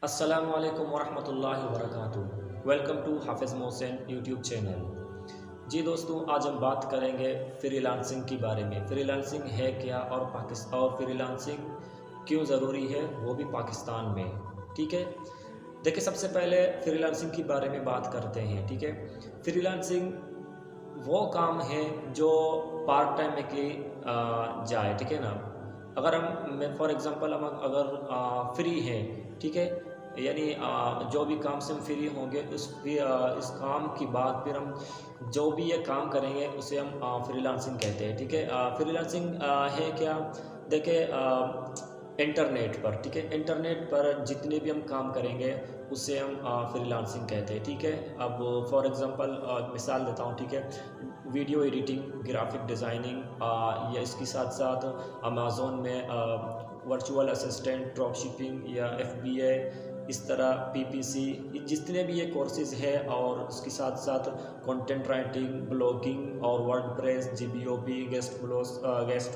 अस्सलामु अलैकुम वरहमतुल्लाहि वबरकातुहू। वेलकम टू हाफिज़ मोहसिन यूट्यूब चैनल। जी दोस्तों, आज हम बात करेंगे फ्रीलांसिंग के बारे में। फ्रीलांसिंग है क्या और फ्रीलांसिंग क्यों ज़रूरी है, वो भी पाकिस्तान में। ठीक है, देखिए सबसे पहले फ्रीलांसिंग के बारे में बात करते हैं। ठीक है, फ्रीलांसिंग वो काम है जो पार्ट टाइम में की जाए। ठीक है ना, अगर मैं फॉर एग्ज़ाम्पल हम अगर फ्री हैं, ठीक है, यानी जो भी काम से हम फ्री होंगे इस काम की बाद फिर हम जो भी ये काम करेंगे उसे हम फ्रीलांसिंग कहते हैं। ठीक है, फ्रीलांसिंग है क्या, देखिए इंटरनेट पर, ठीक है, इंटरनेट पर जितने भी हम काम करेंगे उसे हम फ्रीलांसिंग कहते हैं। ठीक है, अब फॉर एग्ज़ाम्पल मिसाल देता हूँ। ठीक है, वीडियो एडिटिंग, ग्राफिक डिज़ाइनिंग या इसके साथ साथ अमेज़न में वर्चुअल असिस्टेंट, ड्रॉप शिपिंग या FBA, इस तरह PPC, जितने भी ये कोर्सेज़ है, और उसके साथ साथ कंटेंट राइटिंग, ब्लॉगिंग और वर्डप्रेस, GBOP, गेस्ट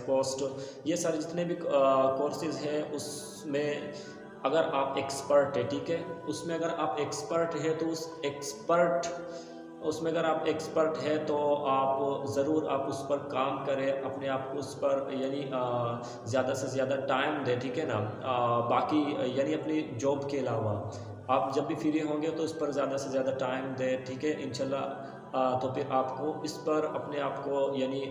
पोस्ट, ये सारे जितने भी कोर्सेज़ हैं उसमें अगर आप एक्सपर्ट है, ठीक है, उसमें अगर आप एक्सपर्ट है तो उसमें अगर आप एक्सपर्ट है तो आप ज़रूर आप उस पर काम करें, अपने आप को उस पर यानी ज़्यादा से ज़्यादा टाइम दें। ठीक है ना, बाकी यानी अपनी जॉब के अलावा आप जब भी फ्री होंगे तो इस पर ज़्यादा से ज़्यादा टाइम दें। ठीक है, इंशाल्लाह तो फिर आपको इस पर अपने आप को यानी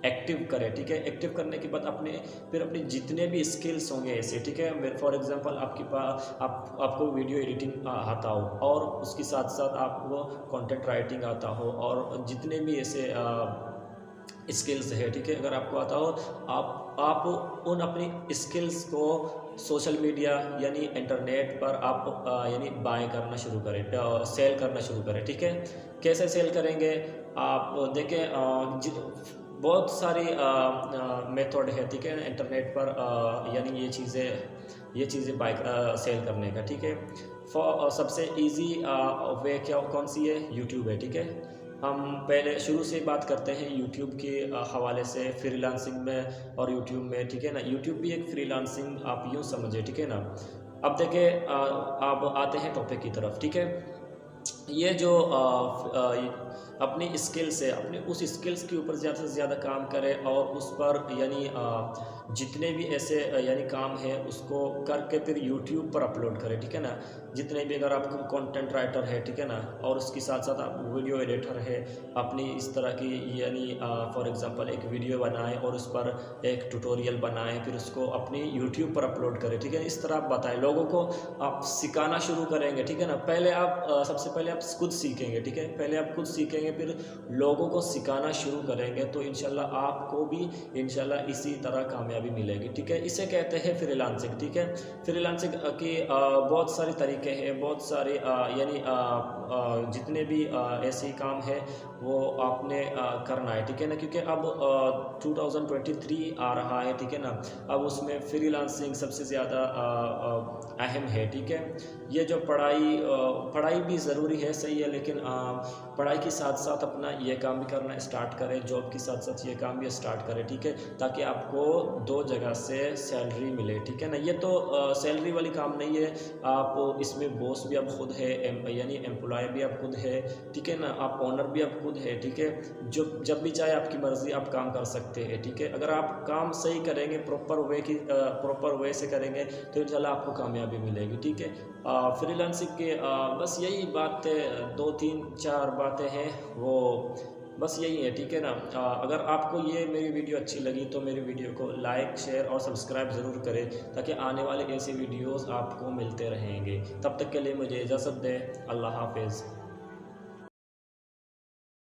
एक्टिव करें। ठीक है, एक्टिव करने के बाद फिर अपने जितने भी स्किल्स होंगे ऐसे, ठीक है, फॉर एग्जांपल आपके पास आपको वीडियो एडिटिंग आता हो और उसके साथ साथ आपको कंटेंट राइटिंग आता हो और जितने भी ऐसे स्किल्स है, ठीक है, अगर आपको आता हो, आप उन अपनी स्किल्स को सोशल मीडिया यानी इंटरनेट पर आप यानी बाय करना शुरू करें, सेल करना शुरू करें। ठीक है, कैसे सेल करेंगे, आप देखें बहुत सारी मेथड है, ठीक है, इंटरनेट पर यानी ये चीज़ें बाय सेल करने का। ठीक है, सबसे इजी वे कौन सी है, यूट्यूब है। ठीक है, हम पहले शुरू से बात करते हैं यूट्यूब के हवाले से फ्रीलांसिंग में और यूट्यूब में। ठीक है ना, यूट्यूब भी एक फ्रीलांसिंग आप यूँ समझे। ठीक है ना, अब देखिए अब आते हैं टॉपिक की तरफ। ठीक है, ये जो अपनी स्किल्स है, अपने उस स्किल्स के ऊपर ज़्यादा से ज़्यादा काम करें और उस पर यानी जितने भी ऐसे यानी काम है उसको करके फिर यूट्यूब पर अपलोड करें। ठीक है ना, जितने भी अगर आप कंटेंट राइटर है, ठीक है ना, और उसके साथ साथ आप वीडियो एडिटर है, अपनी इस तरह की यानी फॉर एग्जांपल एक वीडियो बनाएं और उस पर एक ट्यूटोरियल बनाएं, फिर उसको अपनी यूट्यूब पर अपलोड करें। ठीक है, इस तरह आप बताएं लोगों को, आप सिखाना शुरू करेंगे। ठीक है ना, पहले आप सबसे पहले आप खुद सीखेंगे। ठीक है, पहले आप खुद सीखेंगे फिर लोगों को सिखाना शुरू करेंगे तो इंशाल्लाह आपको भी इंशाल्लाह इसी तरह कामयाबी मिलेगी। ठीक है, इसे कहते हैं फ्रीलांसिंग। ठीक है, फ्रीलांसिंग के बहुत सारे तरीके हैं, बहुत सारे यानी जितने भी ऐसे काम है वो आपने करना है। ठीक है ना, क्योंकि अब 2023 आ रहा है। ठीक है ना, अब उसमें फ्रीलांसिंग सबसे ज़्यादा अहम है। ठीक है, ये जो पढ़ाई भी ज़रूरी है, सही है, लेकिन पढ़ाई के साथ साथ अपना ये काम भी करना स्टार्ट करें, जॉब के साथ साथ ये काम भी स्टार्ट करें। ठीक है, ताकि आपको दो जगह से सैलरी मिले। ठीक है ना, ये तो सैलरी वाली काम नहीं है, आप इसमें बॉस भी आप खुद है, यानी एम्प्लॉय भी आप खुद है। ठीक है ना, आप ओनर भी आप खुद है। ठीक है, जब भी चाहे आपकी मर्ज़ी आप काम कर सकते हैं। ठीक है, अगर आप काम सही करेंगे, प्रॉपर वे से करेंगे तो इंशाल्लाह आपको कामयाबी मिलेगी। ठीक है, फ्रीलांसिंग के बस यही बातें, 2-3-4 बातें हैं, वो बस यही है। ठीक है ना, अगर आपको ये मेरी वीडियो अच्छी लगी तो मेरी वीडियो को लाइक, शेयर और सब्सक्राइब ज़रूर करें, ताकि आने वाले ऐसे वीडियोस आपको मिलते रहेंगे। तब तक के लिए मुझे इजाज़त दें। अल्लाह हाफिज़।